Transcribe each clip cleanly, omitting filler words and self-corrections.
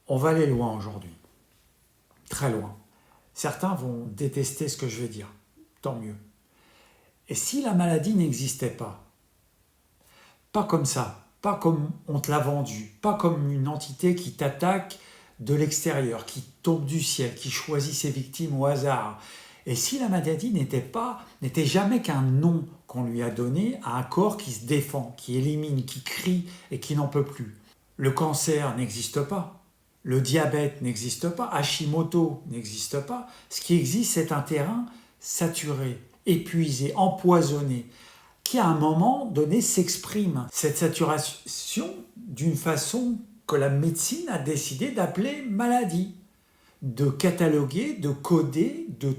On va aller loin aujourd'hui, très loin. Certains vont détester ce que je vais dire, tant mieux. Et si la maladie n'existait pas comme ça, pas comme on te l'a vendu, pas comme une entité qui t'attaque de l'extérieur, qui tombe du ciel, qui choisit ses victimes au hasard, et si la maladie n'était jamais qu'un nom qu'on lui a donné à un corps qui se défend, qui élimine, qui crie et qui n'en peut plus. Le cancer n'existe pas, le diabète n'existe pas, Hashimoto n'existe pas. Ce qui existe, c'est un terrain saturé, épuisé, empoisonné, qui à un moment donné s'exprime. Cette saturation d'une façon que la médecine a décidé d'appeler maladie, de cataloguer, de coder, de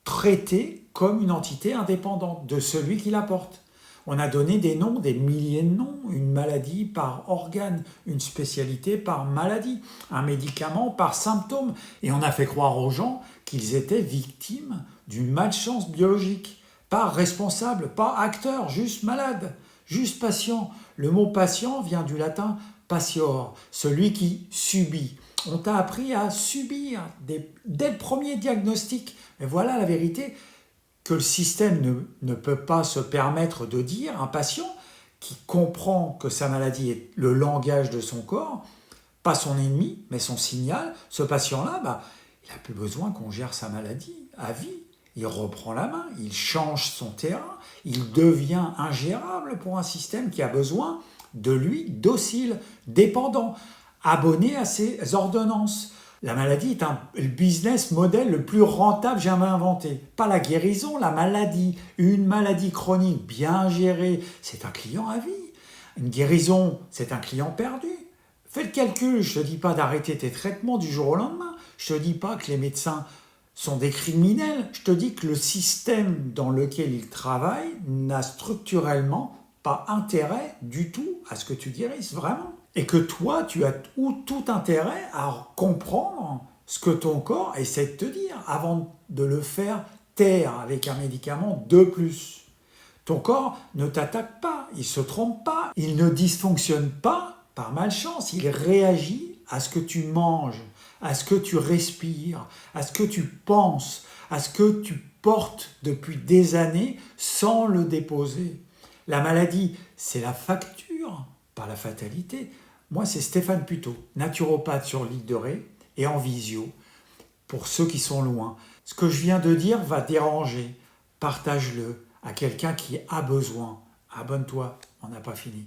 traiter comme une entité indépendante de celui qui la porte. On a donné des noms, des milliers de noms, une maladie par organe, une spécialité par maladie, un médicament par symptôme, et on a fait croire aux gens qu'ils étaient victimes d'une malchance biologique, pas responsable, pas acteur, juste malade, juste patient. Le mot patient vient du latin patior, celui qui subit. On t'a appris à subir dès le premier diagnostic. Mais voilà la vérité que le système ne peut pas se permettre de dire. Un patient qui comprend que sa maladie est le langage de son corps, pas son ennemi, mais son signal, ce patient-là, il n'a plus besoin qu'on gère sa maladie à vie. Il reprend la main, il change son terrain, il devient ingérable pour un système qui a besoin de lui docile, dépendant, abonné à ses ordonnances. La maladie est le business model le plus rentable jamais inventé. Pas la guérison, la maladie. Une maladie chronique bien gérée, c'est un client à vie. Une guérison, c'est un client perdu. Fais le calcul, je ne te dis pas d'arrêter tes traitements du jour au lendemain. Je ne te dis pas que les médecins sont des criminels. Je te dis que le système dans lequel ils travaillent n'a structurellement pas intérêt du tout à ce que tu guérisses, vraiment. Et que toi, tu as tout intérêt à comprendre ce que ton corps essaie de te dire avant de le faire taire avec un médicament de plus. Ton corps ne t'attaque pas, il ne se trompe pas, il ne dysfonctionne pas par malchance, il réagit à ce que tu manges, à ce que tu respires, à ce que tu penses, à ce que tu portes depuis des années sans le déposer. La maladie, c'est la facture, pas la fatalité. Moi, c'est Stéphane Puteaux, naturopathe sur l'île de Ré et en visio, pour ceux qui sont loin. Ce que je viens de dire va déranger. Partage-le à quelqu'un qui a besoin. Abonne-toi, on n'a pas fini.